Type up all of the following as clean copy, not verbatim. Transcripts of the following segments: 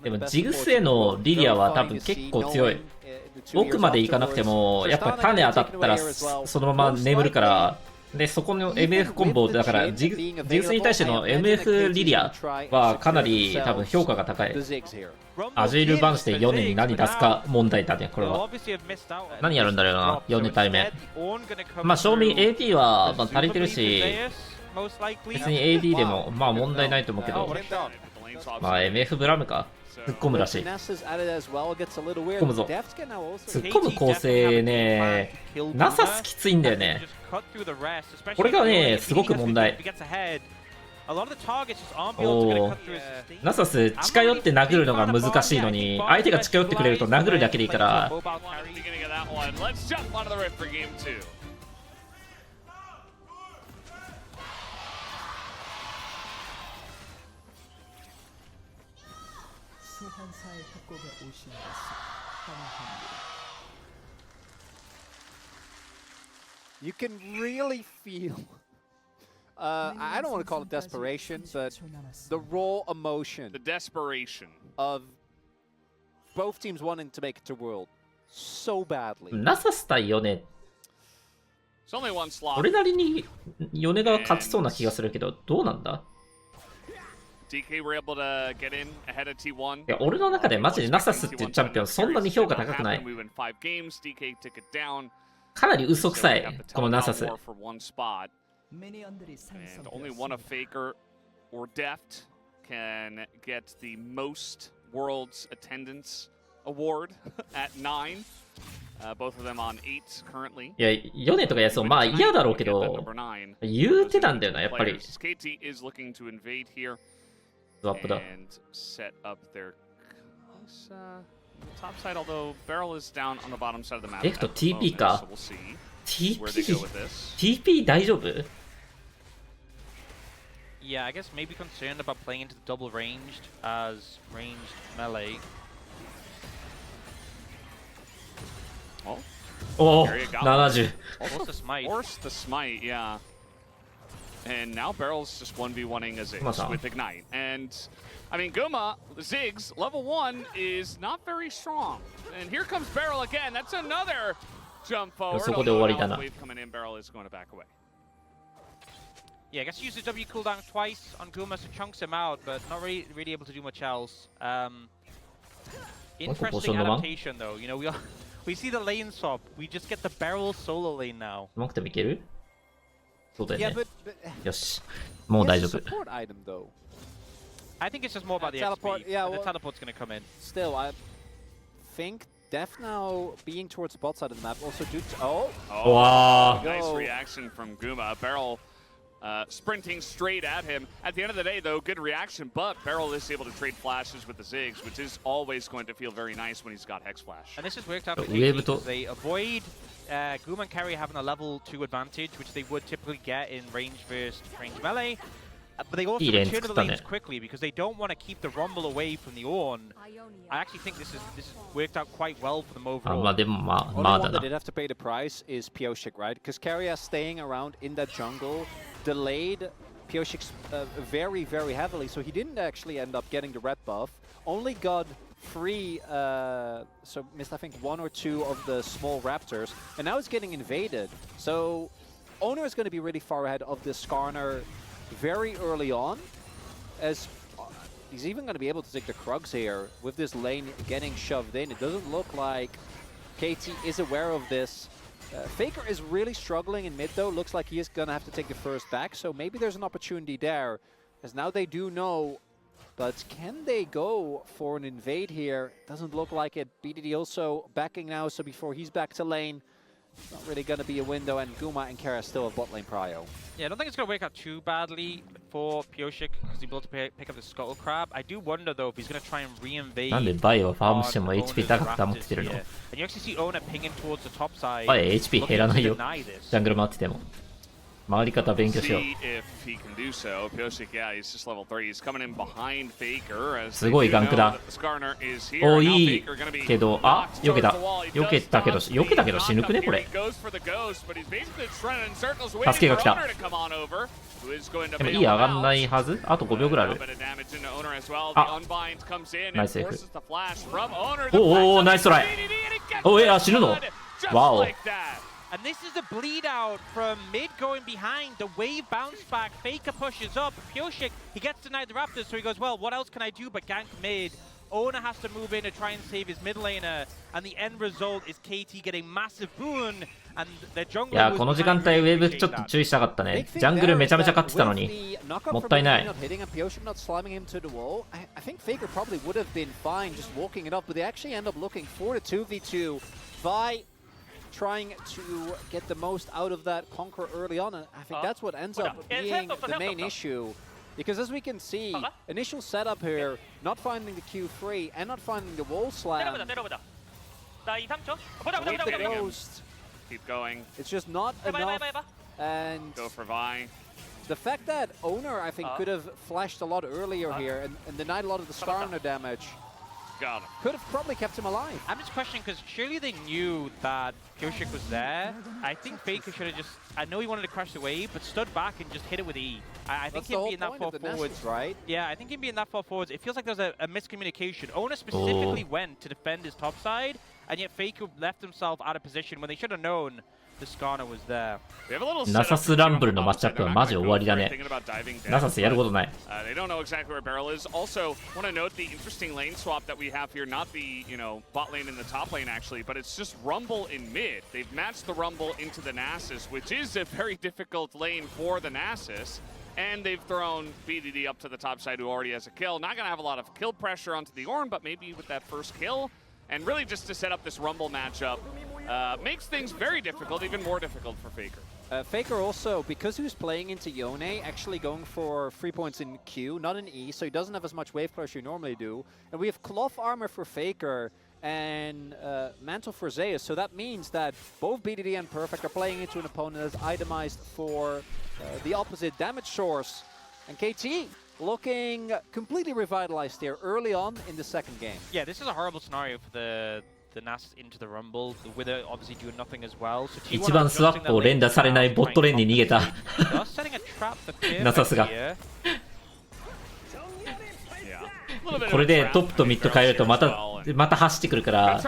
でもジグスへのリリアは多分結構強い。奥まで行かなくてもやっぱ種当たったらそのまま眠るから、でそこの MF コンボだからジグスに対しての MF リリアはかなり多分評価が高い。アジールバンして4年に何出すか問題だね。これは何やるんだろうな、4年対面。まあ賞味 AD はまあ足りてるし、別に AD でもまあ問題ないと思うけど、まあ MF ブラムか突っ込むらしい。突っ込むぞ。突っ込む構成ね、ナサスきついんだよね。これがねすごく問題。おナサス近寄って殴るのが難しいのに、相手が近寄ってくれると殴るだけでいいから。You can really feel, I don't want to call it desperation, but the raw emotion, the desperation of both teams wanting to make it to World so badly. ナサス対ヨネ、俺なりにヨネが勝ちそうな気がするけど、どうなんだ。DK were able to get in ahead of T1. いや俺の中でマジでナサスっていうチャンピオンそんなに評価高くない。かなり嘘くさいこのナサス。And only one of Faker or Deft can get the most world's attendance award at 9. Both of them on 8 currently. いやヨネとかやそうまあ嫌だろうけど、言うてたんだよなやっぱり。KT is looking to invade here. スワップだ。And set up their top side, although Barrel is down on the bottom side of the map. レフト TP か。TP 大丈夫？ Yeah, I guess maybe concerned about playing into the double ranged as ranged melee. Oh, おお、70。Force the smite. Force the smite, yeah. And now Barrel's just 1v1ing a Ziggs with Ignite. And I mean, Guma, Ziggs, level 1 is not very strong. And here comes Barrel again. That's another jump forward. そこで終わりだな。Wave coming in, Barrel is going to back away. Yeah, I guess use the W cooldown twice on Guma, so chunks him out, but not really able to do much else. Interesting adaptation though. You know, we see the lane swap. We just get the Barrel solo lane now. うまくてもいける？そうだよね。よし、もう大丈夫。I think it's just more about the XP. Yeah, the teleport's going to come in. Still, I think Def now being towards the bot side of the map also due to... Oh! Wow. Nice reaction from Guma. Barrel sprinting straight at him. At the end of the day, though, good reaction, but Barrel is able to trade flashes with the Ziggs, which is always going to feel very nice when he's got Hex Flash. And this has worked out for KT. They avoid Guma and Keria having a level 2 advantage, which they would typically get in range versus range melee. But they also return to the lanes quickly because they don't want to keep the Rumble away from the Ornn. I actually think this has worked out quite well for them overall. Only one that did have to pay the price is Pyosik, right? Because Keria staying around in that jungle delayed Pyosik very, very heavily, so he didn't actually end up getting the red buff. Only got free, so missed I think 1 or 2 of the small raptors, and now it's getting invaded. So Owner is going to be really far ahead of the Skarner very early on, as he's even going to be able to take the Krugs here with this lane getting shoved in. It doesn't look like KT is aware of this. Faker is really struggling in mid though. Looks like he is going to have to take the first back, so maybe there's an opportunity there, as now they do know. But can they go for an invade here? Doesn't look like it. BDD also backing now, so before he's back to lane, not really going to be a window, and Guma and Keria still have bot lane prio. Yeah, I don't think it's going to work out too badly for Pyosik because he's able to pick up the Scuttle Crab. I do wonder though if he's going to try and re-invade. なんでバイはファームしても HP 高く保ってるの？ And you actually see Owner pinging towards the top side. バイ HP 減らないよ。ジャングル回ってても。回り方勉強しよう。すごいガンクだ。お、いいけど、あ、避けた。避けたけど死ぬくねこれ。助けが来た。でもいい上がんないはず。あと5秒ぐらいある。あ、ナイスセーフ。おお、ナイストライ。お、死ぬの。わお。And this is a bleed out from mid going behind. The wave bounce back. Faker pushes up. Pioshik, he gets denied the Raptors, so he goes, well, what else can I do but gank mid? Owner has to move in to try and save his mid laner. And the end result is KT getting massive boon. And the jungle. いや、この時間帯ウェーブちょっと注意したかったね。ジャングルめちゃめちゃ勝ってたのに。もったいない。I think Faker probably would have been fine just walking it up, but they actually end up looking for the 2v2 by trying to get the most out of that conquer early on, and I think that's what ends up being the main issue. Because as we can see, initial setup here, not finding the Q3 and not finding the wall slam. With the ghost, keep going. It's just not enough. And go for Vi. The fact that Owner, I think, could have flashed a lot earlier here and denied a lot of the Skarner damage. Got him. Could have probably kept him alive. I'm just questioning because surely they knew that Pioshik was there. I think Faker should have just, I know he wanted to crush the wave, but stood back and just hit it with E. I think him being that far forwards, right? Yeah, I think him being that far forwards, it feels like there's a miscommunication. Owner specifically went to defend his top side, and yet Faker left himself out of position when they should have known the Skarner was there. ナサスランブルのマッチアップはマジ終わりだね。ナサスやることない。They don't know exactly where Barrel is. Also, want to note the interesting lane swap that we have here. Not the, bot lane and the top lane actually, but it's just Rumble in mid. They've matched the Rumble into the Nasus, which is a very difficult lane for the Nasus. And they've thrown BDD up to the top side, who already has a kill. Not going to have a lot of kill pressure onto the Ornn, but maybe with that first kill. And really just to set up this Rumble matchup makes things very difficult, even more difficult for Faker. Faker also, because he was playing into Yone, actually going for 3 points in Q, not in E, so he doesn't have as much wave pressure you normally do. And we have cloth armor for Faker and mantle for Zeus, so that means that both BDD and Perfect are playing into an opponent that's itemized for the opposite damage source. And KT looking completely revitalized here early on in the second game. Yeah, this is a horrible scenario for the Nasus into the Rumble. The Wither obviously doing nothing as well. So 一番スワップを連打されないボットレーンに逃げたナサスが。これでトップとミッド変えるとまた走ってくるから。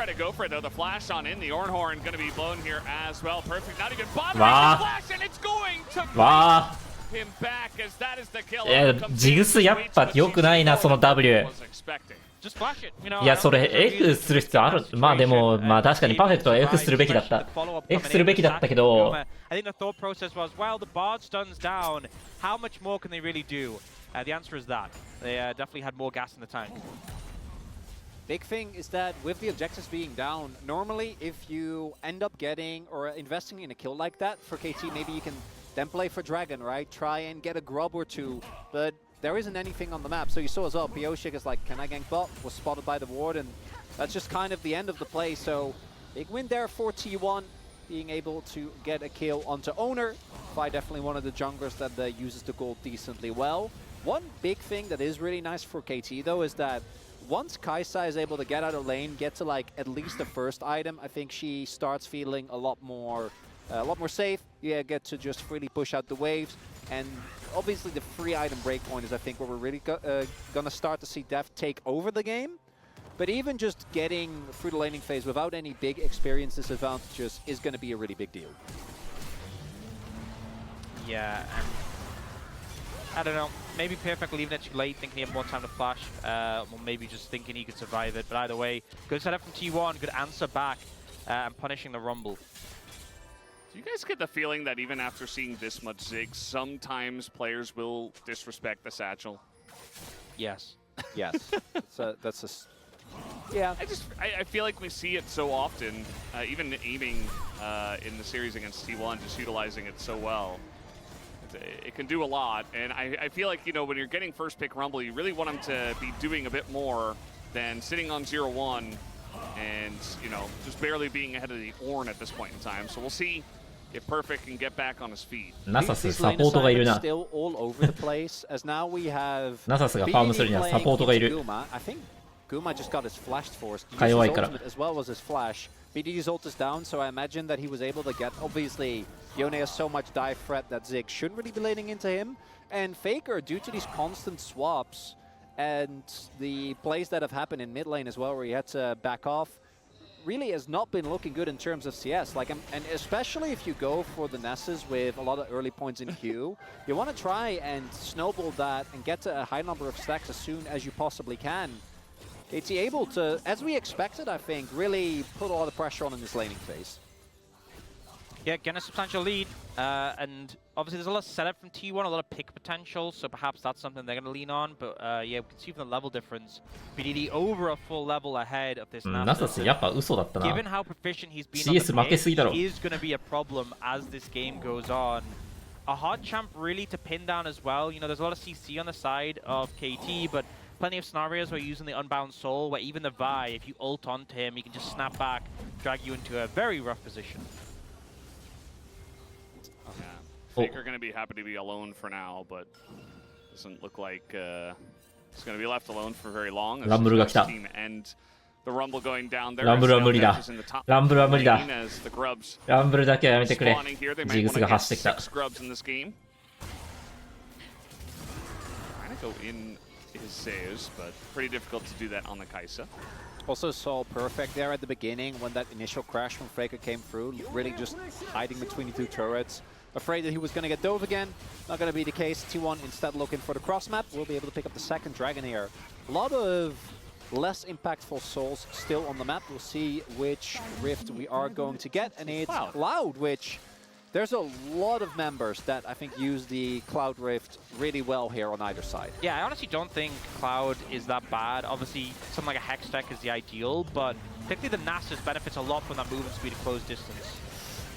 わあ。ジグスやっぱ良くないな、その W。いや、それ F する必要ある。まあでも、確かにパーフェクトは F するべきだった。F するべきだったけど。The answer is that. They definitely had more gas in the tank. Big thing is that with the objectives being down, normally if you end up getting or investing in a kill like that for KT, maybe you can then play for Dragon, right? Try and get a grub or two, but there isn't anything on the map. So you saw as well, Pioshik is like, can I gank bot? Was spotted by the ward, and that's just kind of the end of the play. So big win there for T1, being able to get a kill onto Owner. Fi definitely one of the junglers that uses the gold decently well. One big thing that is really nice for KT though is that once Kaisa is able to get out of lane, get to like at least the first item, I think she starts feeling a lot more safe. Yeah, get to just freely push out the waves. And obviously the free item breakpoint is I think where we're really gonna start to see Deft take over the game. But even just getting through the laning phase without any big experience disadvantages is gonna be a really big deal. Yeah, and I don't know, maybe Perfect leaving it too late, thinking he had more time to flash, or maybe just thinking he could survive it. But either way, good setup from T1, good answer back, and punishing the Rumble. Do you guys get the feeling that even after seeing this much Zig, sometimes players will disrespect the satchel? Yes. Yes. Yeah. I feel like we see it so often, even aiming in the series against T1, just utilizing it so well. It can do a lot, and I feel like, when you're getting first pick Rumble, you really want them to be doing a bit more than sitting on 0-1 and, just barely being ahead of the Ornn at this point in time. So we'll see if Perfect can get back on his feet. ナサスサポートがいるな。ナサスがファームするにはサポートがいる。Guma just got his flash force. か弱いから。 As well as his flash. BDD's ult is down, so I imagine that he was able to get. Obviously, Yone has so much dive threat that Zig shouldn't really be laning into him. And Faker, due to these constant swaps and the plays that have happened in mid lane as well, where he had to back off, really has not been looking good in terms of CS. Like, and especially if you go for the Nesses with a lot of early points in queue, you want to try and snowball that and get to a high number of stacks as soon as you possibly can. It's able to, as we expected, I think, really put a lot of pressure on in this laning phase. Yeah, getting a substantial lead, and obviously there's a lot of setup from T1, a lot of pick potential, so perhaps that's something they're going to lean on, but yeah, we can see from the level difference, BDD over a full level ahead of this Nasus. Given how proficient he's been on the pick, he is going to be a problem as this game goes on. A hard champ really to pin down as well. You know, there's a lot of CC on the side of KT, but plenty of scenarios where you're using the Unbound Soul, where even the Vi, if you ult onto him, he can just snap back, drag you into a very rough position. Faker going to be happy to be alone for now, but doesn't look like he's going to be left alone for very long. Rumble が来た。 The Rumble going down there. ランブルは無理だ。ランブルは無理だ。ランブルだけはやめてくれ。ジグスが走ってきた。Go in his saves, but pretty difficult to do that on the Kai'Sa. Also saw Perfect there at the beginning when that initial crash from Faker came through, really just hiding between the two turrets. Afraid that he was going to get dove again. Not going to be the case. T1 instead looking for the cross map. We'll be able to pick up the second dragon here. A lot of less impactful souls still on the map. We'll see which rift we are going to get. And it's Cloud, which there's a lot of members that I think use the Cloud Rift really well here on either side. Yeah, I honestly don't think Cloud is that bad. Obviously, something like a Hex deck is the ideal, but particularly the Nasus benefits a lot from that movement speed at close distance.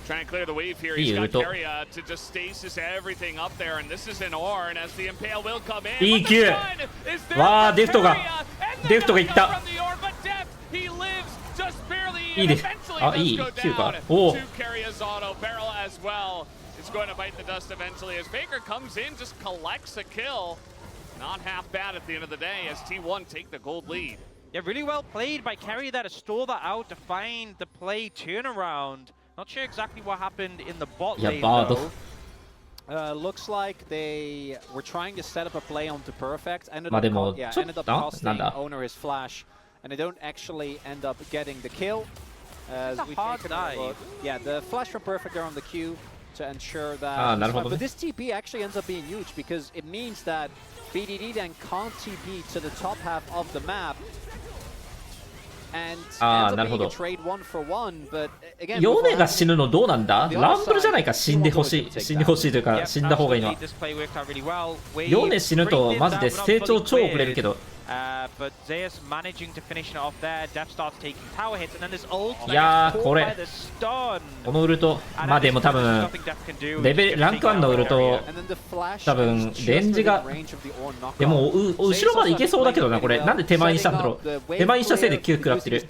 Trying to clear the wave here. He's got Keria to just stasis everything up there, and this is an Ornn as the Impale will come in. いい Q! わー、デフトがいった。いいです。あ、いい Q か。おお。It's going to bite the dust eventually as Faker comes in, just collects a kill. Not half bad at the end of the day as T1 take the gold lead. Yeah, really well played by Keria there to stall that out to find the play turnaround. Not sure exactly what happened in the bot lane though. Looks like they were trying to set up a play onto Perfect. Ended up costing Owner his flash, and they don't actually end up getting the kill. As we take a look. Yeah, the flash from Perfect there on the queue to ensure that. But this TP actually ends up being huge because it means that BDD then can't TP to the top half of the map. And ends up being a trade 1-for-1, but again, ヨネが死ぬのどうなんだ？ランブルじゃないか。死んでほしい。死んでほしいというか、死んだ方がいいのは。ヨネ死ぬとマジで成長超遅れるけど。But Zeus managing to finish it off there. Death starts taking tower hits, and then this ult. いやー、これこのウルト、まあでも多分ランク1のウルト、多分レンジがでも後ろまで行けそうだけどな。これなんで手前にしたんだろう。手前にしたせいで9食らってる。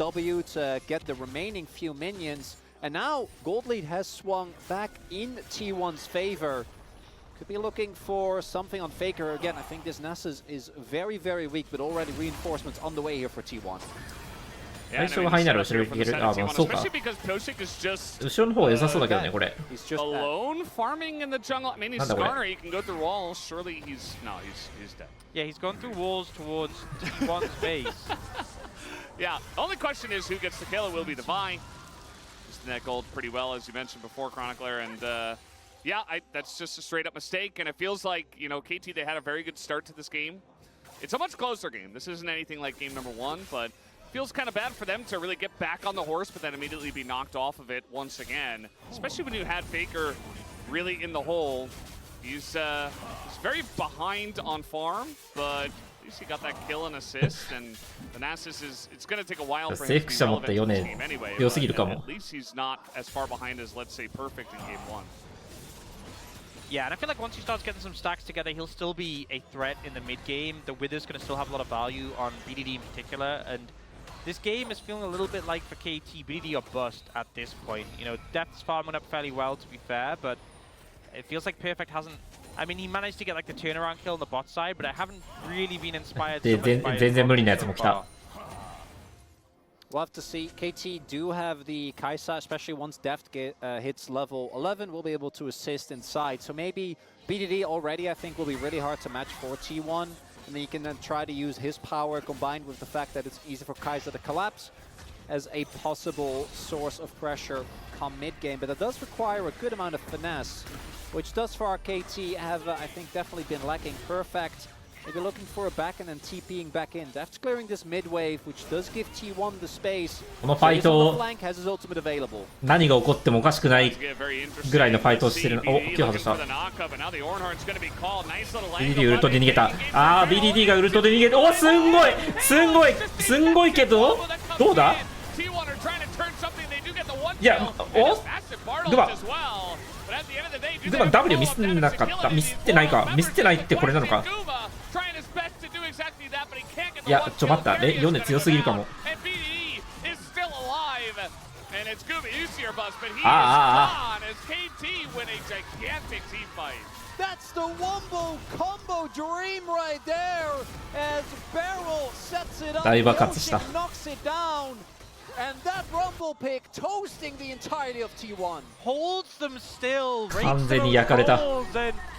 And now Gold Lead has swung back in T1's favor. Could be looking for something on Faker again. I think this Nasus is very, very weak, but already reinforcements on the way here for T1. 最初はハイナル後ろに行ける。あ、もうそうか。後ろの方が良さそうだけどね、これ。Alone farming in the jungle. I mean, he's Skarner. He can go through walls. Surely he's dead. Yeah, he's gone through walls towards T1's base. Yeah. The only question is who gets the kill. It will be the Vi. Using that gold pretty well, as you mentioned before, Chronicler, and. Yeah, that's just a straight-up mistake, and it feels like, you know, KT, they had a very good start to this game. It's a much closer game. This isn't anything like game number 1, but feels kind of bad for them to really get back on the horse, but then immediately be knocked off of it once again, especially when you had Faker really in the hole. He's very behind on farm, but at least he got that kill and assist, and the Nasus it's going to take a while for him to be relevant to the game anyway, but at least he's not as far behind as, let's say, Perfect in game 1. Yeah, and I feel like once he starts getting some stacks together, he'll still be a threat in the mid game. The Wither's going to still have a lot of value on BDD in particular, and This game is feeling a little bit like for KT, BDD or bust at this point. You know, Depth's farming up fairly well, to be fair, but it feels like Perfect hasn't... I mean, he managed to get like the turnaround kill on the bot side, but I haven't really been inspired so much by it so far. We'll have to see. KT do have the Kaisa, especially once Deft hits level 11, we'll be able to assist inside. So maybe BDD already, I think, will be really hard to match for T1. And then you can then try to use his power combined with the fact that it's easy for Kaisa to collapse as a possible source of pressure come mid-game. But that does require a good amount of finesse, which does for our KT have, I think, definitely been lacking. Perfect. Maybe looking for a back and then TPing back in. Deft's clearing this mid wave, which does give T1 the space. このファイトを flank has his ultimate available. 何が起こってもおかしくないぐらいのファイトをしてるの。お、手を外した。BDD ウルトで逃げた。あー、BDD がウルトで逃げた。お、すんごいすんごいすんごいけどどうだいや、おではW ミスなかった。ミスってないか。ミスってないってこれなのか。いや、ちょ待った。ヨネ強すぎるかも。That's the Wombo combo dream right there as Barrel sets it up, knocks it down. And that rumble pick toasting the entirety of T1. Holds them still. 完全に焼かれた。 And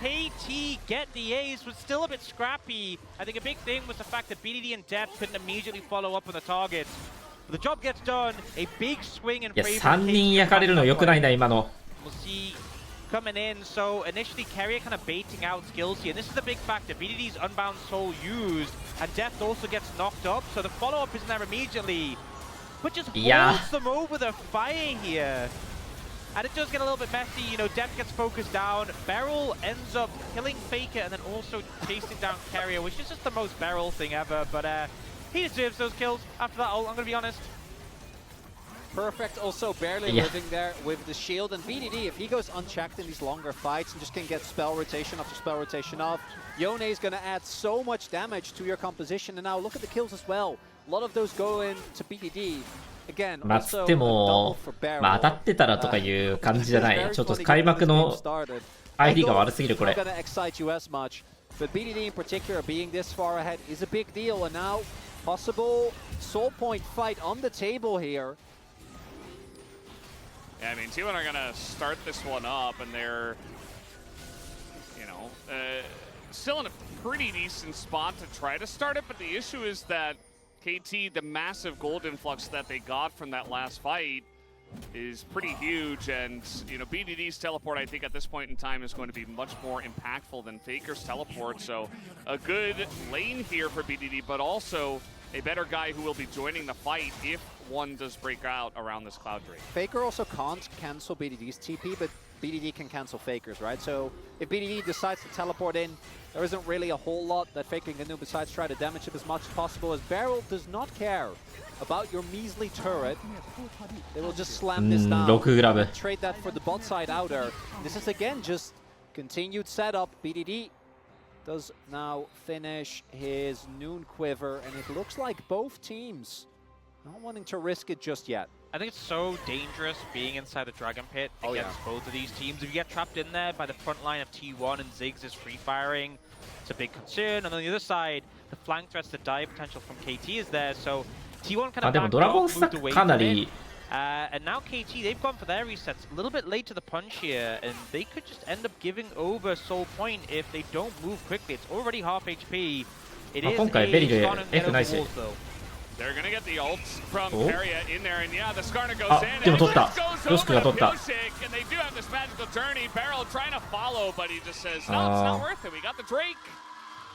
KT get the ace, was still a bit scrappy. I think a big thing was the fact that BDD and Depth couldn't immediately follow up on the target. But the job gets done. A big swing and いや、3人焼かれるの良くないな今の。 We'll see coming in. So initially Keria kind of baiting out skills here. And this is the big factor. BDD's Unbound Soul used, and Depth also gets knocked up. So the follow-up isn't there immediately. But just holds them over the fire here. And it does get a little bit messy, you know, Depth gets focused down, Beryl ends up killing Faker and then also chasing down Keria, which is just the most Beryl thing ever, but he deserves those kills after that ult, I'm gonna be honest. Perfect also barely living there with the shield, and BDD, if he goes unchecked in these longer fights and just can get spell rotation after spell rotation off, Yone is gonna add so much damage to your composition, and now look at the kills as well. A lot of those go in to BDD. Again, まあつっても、まあ当たってたらとかいう感じじゃない。ちょっと開幕の ID が悪すぎるこれ。But BDD in particular being this far ahead is a big deal, and now possible soul point fight on the table here. Yeah, I mean, T1 are gonna start this one up, and they're, you know, still in a pretty decent spot to try to start it, but the issue is that KT, the massive gold influx that they got from that last fight is pretty huge, and you know, BDD's teleport I think at this point in time is going to be much more impactful than Faker's teleport, so a good lane here for BDD, but also a better guy who will be joining the fight if one does break out around this Cloud Drake. Faker also can't cancel BDD's TP, but BDD can cancel Faker's, right? So if BDD decides to teleport in, there isn't really a whole lot that Faker can do besides try to damage him as much as possible, as Beryl does not care about your measly turret. They will just slam this down, trade that for the bot side outer. This is again just continued setup. BDD does now finish his Noon Quiver, and it looks like both teams not wanting to risk it just yet. I think it's so dangerous being inside the Dragon Pit against both of these teams. If you get trapped in there by the front line of T1 and Ziggs is free firing, it's a big concern. And on the other side, the flank threats, the dive potential from KT is there. So T1 kind of backed off, moved away from it. And now KT, they've gone for their resets a little bit late to the punch here, and they could just end up giving over Soul Point if they don't move quickly. It's already half HP. It is a Skarner get over walls though. They're gonna get the ult from Keria in there, and yeah, the Skarner goes in, and it goes over to Pyosik, and they do have this magical journey. Beryl trying to follow, but he just says, no, it's not worth it. We got the Drake.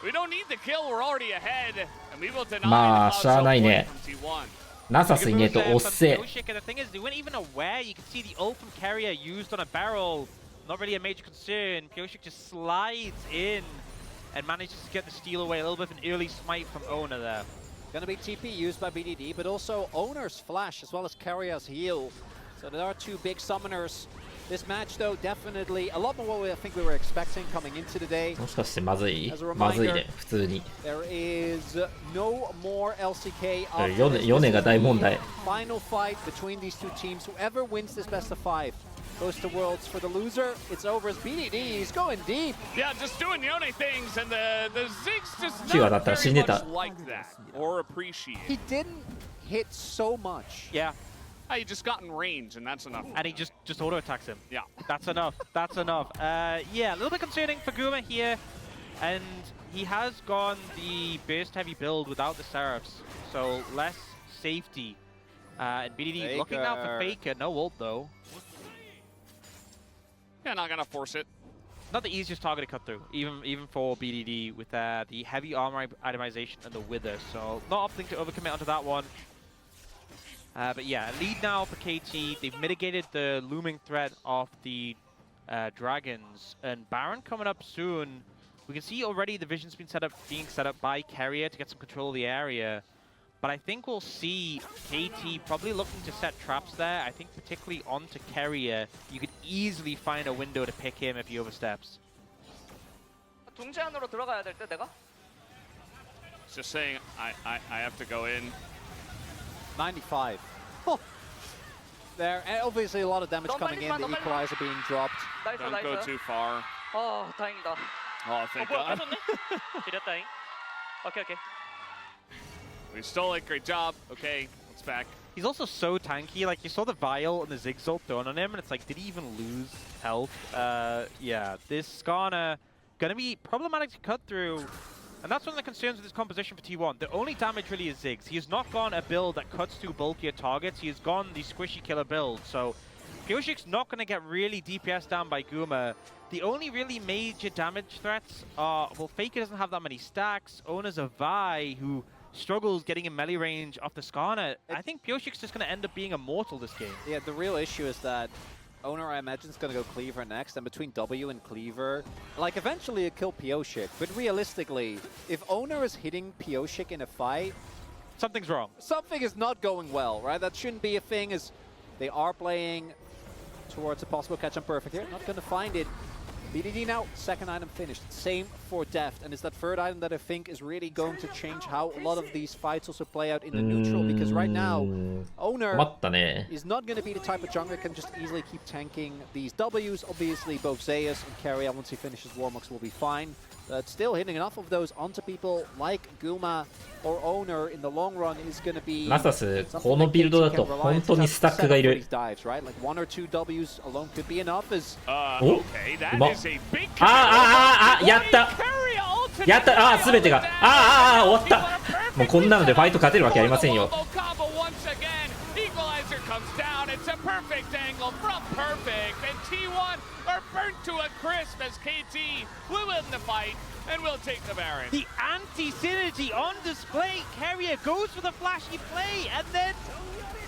We don't need the kill. We're already ahead, and we will deny the Cloud Soul Point from T1. ナサスいねえとおっせ。 And the thing is, they weren't even aware. You can see the ult from Keria used on a Barrel. Not really a major concern. Pyosik just slides in and manages to get the steal away. A little bit of an early smite from Owner there. Going to be TP used by BDD, but also Owner's Flash as well as Keria's heal. So there are two big summoners This match, though, definitely a lot more what I think we were expecting coming into the day. もしかしてまずいまずいね、普通に。There is no more LCK. ヨネが大問題。Final fight between these two teams. Whoever wins this best of 5 goes to Worlds. For the loser, it's over as BDD is going deep. Yeah, just doing Yone things, and the Ziggs just not not very much like that or appreciate. He didn't hit so much. Yeah. He just got in range, and that's enough. And he just auto attacks him. Yeah. That's enough. That's enough. Yeah, a little bit concerning for Guma here. And he has gone the burst heavy build without the Seraphs. So less safety. And BDD Faker. Looking out for Faker. No ult though. Yeah, not gonna force it. Not the easiest target to cut through, even for BDD with the heavy armor itemization and the Wither. So not opting to overcommit onto that one. But yeah, lead now for KT. They've mitigated the looming threat of the dragons, and Baron coming up soon. We can see already the vision's been being set up by Keria to get some control of the area. But I think we'll see KT probably looking to set traps there. I think particularly onto Keria, you could easily find a window to pick him if he oversteps. Just saying, I have to go in. 95. Oh. There, and obviously a lot of damage coming in. The equalizer being dropped. Don't go too far. Oh, 다행이다. Oh, thank God. Okay, okay. We stole it. Great job. Okay, it's back. He's also so tanky. Like, you saw the Vial and the Ziggs ult thrown on him, and it's like, did he even lose health? Yeah, this Skarner gonna be problematic to cut through. And that's one of the concerns with this composition for T1. The only damage really is Ziggs. He has not gone a build that cuts through bulkier targets. He has gone the squishy killer build. So Pioshik's not going to get really DPS down by Guma. The only really major damage threats are, well, Faker doesn't have that many stacks. Owner's a Vi who struggles getting in melee range off the Skarner. I think Pioshik's just going to end up being immortal this game. Yeah, the real issue is that Owner, I imagine, is going to go Cleaver next, and between W and Cleaver, like, eventually it'll kill Pioshik. But realistically, if Owner is hitting Pioshik in a fight, something's wrong. Something is not going well, right? That shouldn't be a thing, as they are playing towards a possible catch on perfect here. Not going to find it. BDD now, second item finished. Same for Deft, and it's that third item that I think is really going to change how a lot of these fights also play out in the neutral, because right now, Owner is not going to be the type of jungler that can just easily keep tanking these Ws. Obviously, both Zeus and Keria, once he finishes Warmux, will be fine. But still hitting enough of those onto people like Guma or Owner in the long run is going to be ナサス、このビルドだと本当にスタックがいる。Like one or two Ws alone could be enough as お、うまっ。やった。やった。すべてが。終わった。もうこんなのでファイト勝てるわけありませんよ。Comes down, it's a perfect angle from perfect, and T1 are burnt to a crisp as KT will win the fight and will take the Baron. The anti-synergy on display. Keria goes for the flashy play and then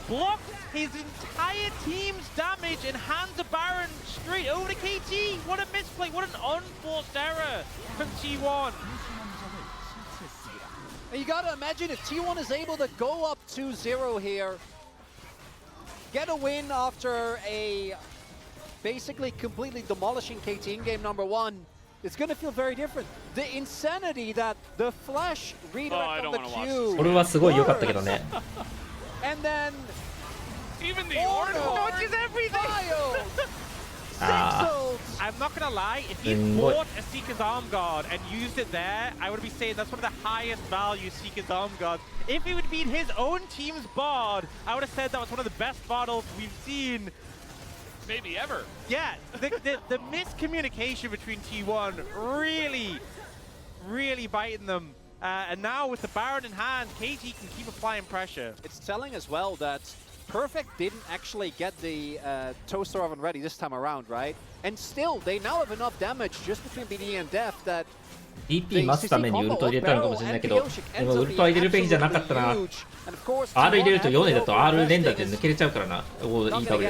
blocks his entire team's damage and hands the Baron straight over to KT. What a misplay, what an unforced error from T1. You gotta imagine if T1 is able to go up 2-0 here, get a win after a basically completely demolishing KT in game number 1. It's going to feel very different. The insanity that the flash redirect on the Q. これはすごい良かったけどね。And then even the order dodges everything. I'm not gonna lie, if he bought a Seeker's Arm Guard and used it there, I would be saying that's one of the highest value Seeker's Arm Guards. If it would be his own team's Bard, I would have said that was one of the best battles we've seen. Maybe ever. Yeah, the miscommunication between T1 really biting them. And now with the Baron in hand, KT can keep applying pressure. It's telling as well that Perfect didn't actually get the Toaster oven ready this time around, right? And still, they now have enough damage just between BD and Def that DP 待つためにウルト入れたのかもしれないけど、でもウルトは入れるべきじゃなかったな。R 入れるとヨネだと R 連打で抜けれちゃうからな。おー、いいタブル。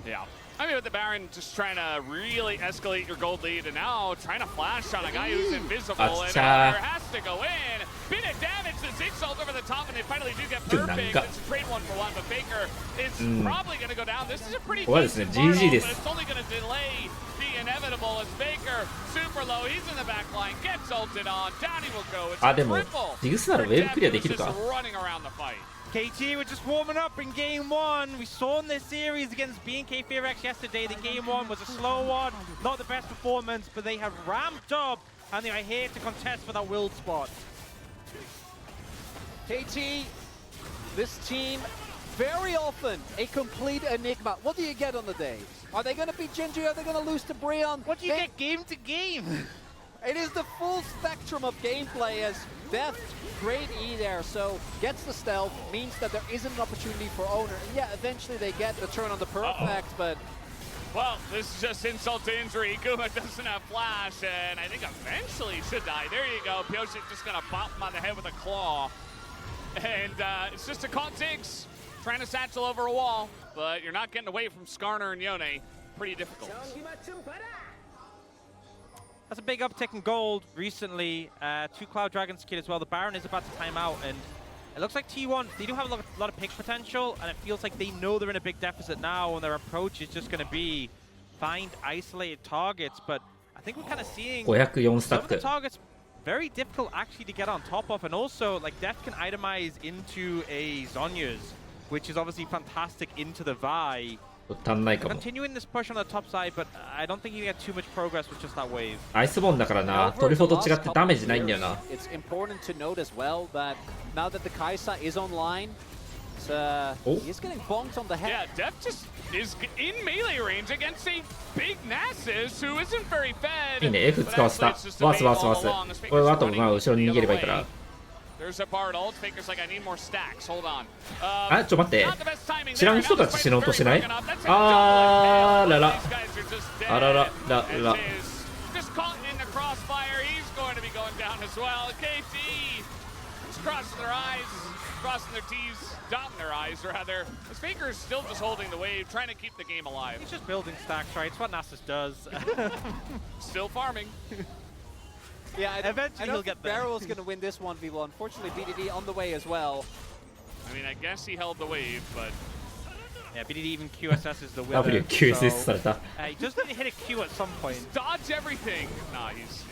Yeah. I mean, with the Baron just trying to really escalate your gold lead, and now trying to flash on a guy who's invisible, and has to go in. Bit of damage, the Ziggs ult over the top, and it 怖いですね。GG です。あ、でもジグスならウェーブクリアできるか。KT were just warming up in game one. We saw in this series against BNK Fearx yesterday that game one was a slow one, not the best performance, but they have ramped up and they are here to contest for that world spot. KT, this team, very often a complete enigma. What do you get on the day? Are they going to beat Gingy? Are they going to lose to Breon? What do you get game to game? It is the full spectrum of gameplay as Death, great E there, so gets the stealth, means that there isn't an opportunity for Owner. And yeah, eventually they get the turn on the perfect, but... Well, this is just insult to injury. Guma doesn't have flash, and I think eventually should die. There you go. Pioshik just gonna bop him on the head with a claw. And it's just a caught Ziggs trying to satchel over a wall, but you're not getting away from Skarner and Yone. Pretty difficult. That's a big uptick in gold recently. 2 Cloud Dragons kit as well. The Baron is about to time out, and it looks like T1, they do have a lot of pick potential, and it feels like they know they're in a big deficit now, and their approach is just going to be find isolated targets. But I think we're kind of seeing some of the targets very difficult actually to get on top of, and also like Death can itemize into a Zhonya's, which is obviously fantastic into the Vi. Continuing this push on the top side, but I don't think you get too much progress with just that wave. アイスボーンだからな。トリフォと違ってダメージないんだよな。It's important to note as well that now that the Kaisa is online, he's getting bonked on the head. Yeah, Def just is in melee range against a big Nasus who isn't very fed. いいね、F 使わせた。ワースワースワース。これはあとまあ後ろに逃げればいいから。There's a Bard ult. Faker's like, I need more stacks. Hold on. あ、ちょ待って。知らん人たち死のうとしてない？あーらら。あらららら。Just caught in the crossfire. He's going to be going down as well. KT is crossing their eyes, crossing their T's, dotting their eyes rather. As Faker's still just holding the wave, trying to keep the game alive. He's just building stacks, right? It's what Nasus does. Still farming. Yeah, eventually he'll get there. Barrel's going to win this 1v1. Unfortunately, BDD on the way as well. I mean, I guess he held the wave, but... Yeah, BDD even QSS is the winner. W QSS された。He just need to hit a Q at some point. Dodge everything! Nah, he's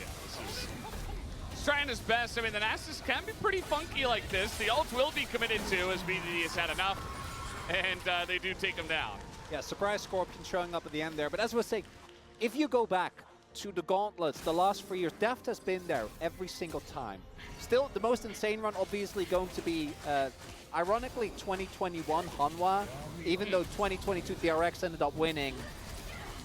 trying his best. I mean, the Nasus can be pretty funky like this. The ult will be committed to as BDD has had enough. And they do take him down. Yeah, surprise Scorpion showing up at the end there. But as I was saying, if you go back to the gauntlets the last 3 years, Deft has been there every single time. Still, the most insane run obviously going to be, ironically, 2021 Hanwha, even though 2022 DRX ended up winning.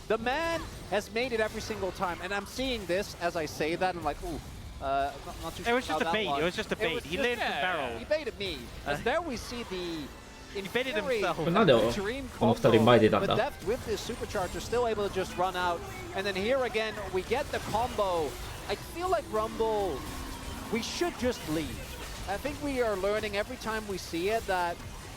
The man has made it every single time, and I'm seeing this as I say that, I'm like, ooh, not too sure. It was just a bait, it was just a bait. He landed the barrel. He baited me. As there we see the... He baited himself. なんでこの2人前出たんだ。 But Deft with this supercharger still able to just run out, and then here again we get the combo. I feel like Rumble, we should just leave. I think we are learning every time we see it that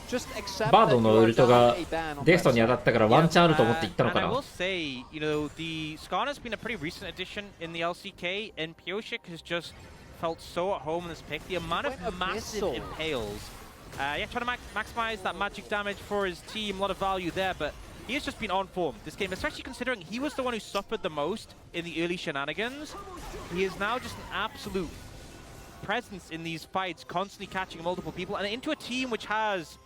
just accept バードのウルトがデストに当たったからワンチャンあると思って言ったのかな。 I will say, you know, the Skarner's been a pretty recent addition in the LCK, and Pioshik has just felt so at home in this pick. The amount of massive impales. Yeah, trying to maximize that magic damage for his team, a lot of value there, but he has just been on form this game, especially considering he was the one who suffered the most in the early shenanigans. He is now just an absolute presence in these fights, constantly catching multiple people, and into a team which has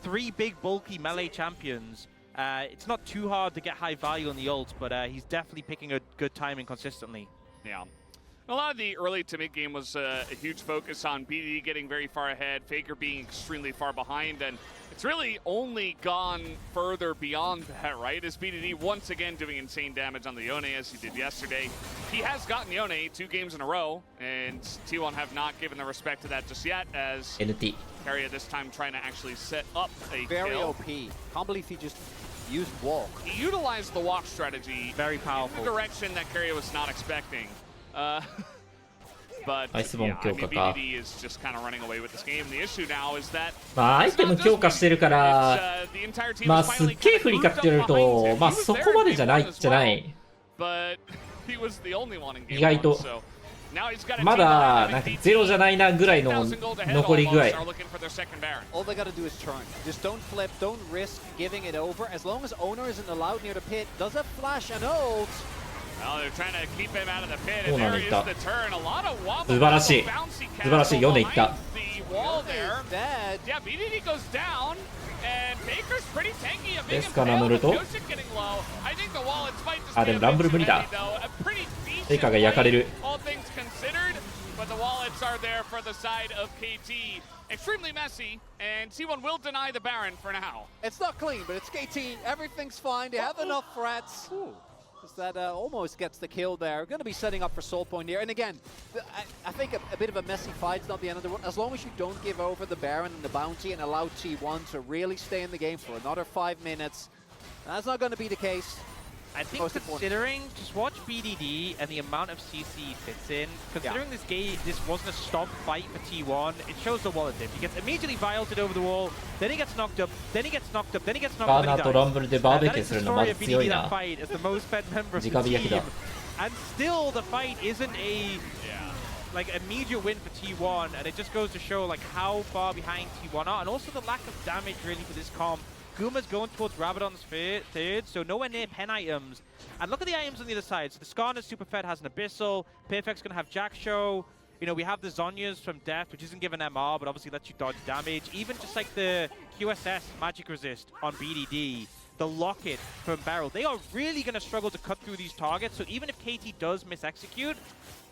3 big, bulky melee champions. It's not too hard to get high value on the ult, but he's definitely picking a good timing consistently. Yeah. A lot of the early to mid game was a huge focus on BDD getting very far ahead, Faker being extremely far behind, and it's really only gone further beyond that, right? As BDD once again doing insane damage on the Yone as he did yesterday. He has gotten Yone 2 games in a row, and T1 have not given the respect to that just yet, as Keria this time trying to actually set up a very kill. OP. Can't believe he just used walk. He utilized the walk strategy. Very powerful. In a direction that Keria was not expecting. But yeah, I mean, BDD is just kind of running away with this game. The issue now is that まあアイテム強化してるから、まあすっげえ不利かって言われると、まあそこまでじゃないじゃない。意外と。まだなんかゼロじゃないなぐらいの残り具合。All they gotta do is turn. Just don't flip, don't risk giving it over. As long as owner isn't allowed near the pit, does a flash and ult. Well, they're trying to keep him out of the pit, and there is the turn. A lot of wobble. 素晴らしい。素晴らしい。4でいった。Yeah, BDD goes down, and Baker's pretty tanky. A big ですか、ナムルと。あ、でもランブル無理だ。ベイカーが焼かれる。But the wallets are there for the side of KT. Extremely messy, and T1 will deny the Baron for now. It's not clean, but it's KT. Everything's fine. They have enough threats. That almost gets the kill there. Going to be setting up for Soul Point here. And again, I think a bit of a messy fight's not the end of the world. As long as you don't give over the Baron and the bounty and allow T1 to really stay in the game for another 5 minutes, that's not going to be the case. I think considering, just watch BDD and the amount of CC he fits in, considering this game, this wasn't a stop fight for T1, it shows the wallet dip. He gets immediately violeted over the wall, then he gets knocked up, then he gets knocked up, then he gets knocked up, and he dies. That is the story of BDD, that fight, as the most fed member of the team. And still, the fight isn't a like immediate win for T1, and it just goes to show like how far behind T1 are, and also the lack of damage really for this comp. Guma's going towards Rabadon's third, so nowhere near pen items. And look at the items on the other side. So the Skarner's super fed has an Abyssal. Perfect's going to have Jack Show. You know, we have the Zhonya's from Death, which isn't given MR, but obviously lets you dodge damage. Even just like the QSS Magic Resist on BDD, the Locket from Barrel, they are really going to struggle to cut through these targets. So even if KT does mis-execute,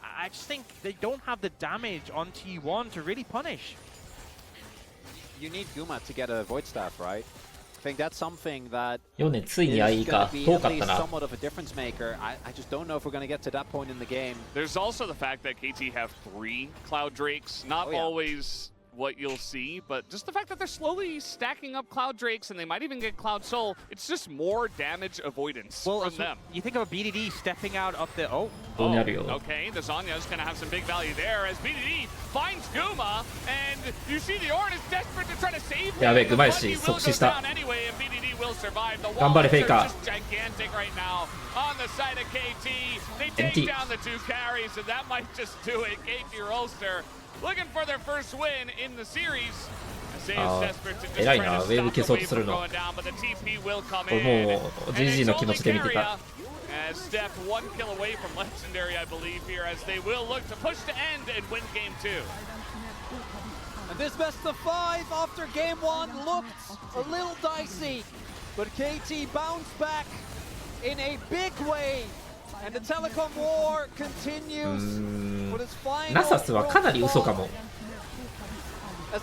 I just think they don't have the damage on T1 to really punish. You need Guma to get a Void Staff, right? I think that's something that is going to be somewhat of a difference maker. I just don't know if we're going to get to that point in the game. There's also the fact that KT have 3 Cloud Drakes. Not always what you'll see, but just the fact that they're slowly stacking up Cloud Drakes and they might even get Cloud Soul, it's just more damage avoidance from them. You think of a BDD stepping out up the... Okay, the Zhonya's going to have some big value there as BDD finds Guma, and you see the Ornn is desperate to try to save him. But he will go down anyway, and BDD will survive. The walls are just gigantic right now on the side of KT. They take down the 2 carries, and that might just do it. KT Rolster looking for their first win in the series. Desperate to just try to stop the wave from going down, but the TP will come in. And it's only Keria as Steph 1 kill away from Legendary, I believe, here, as they will look to push to end and win Game 2. And this best of 5 after Game 1 looked a little dicey, but KT bounced back in a big way. And the telecom war continues with its final as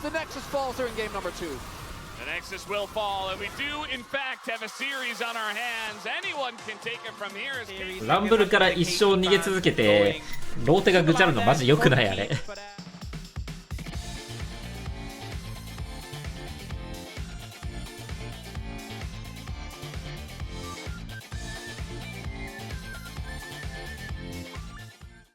the Nexus falls here in game number 2. The Nexus will fall, and we do in fact have a series on our hands. Anyone can take it from here. ランブルから一生逃げ続けてローテがぐちゃるのマジ良くないあれ。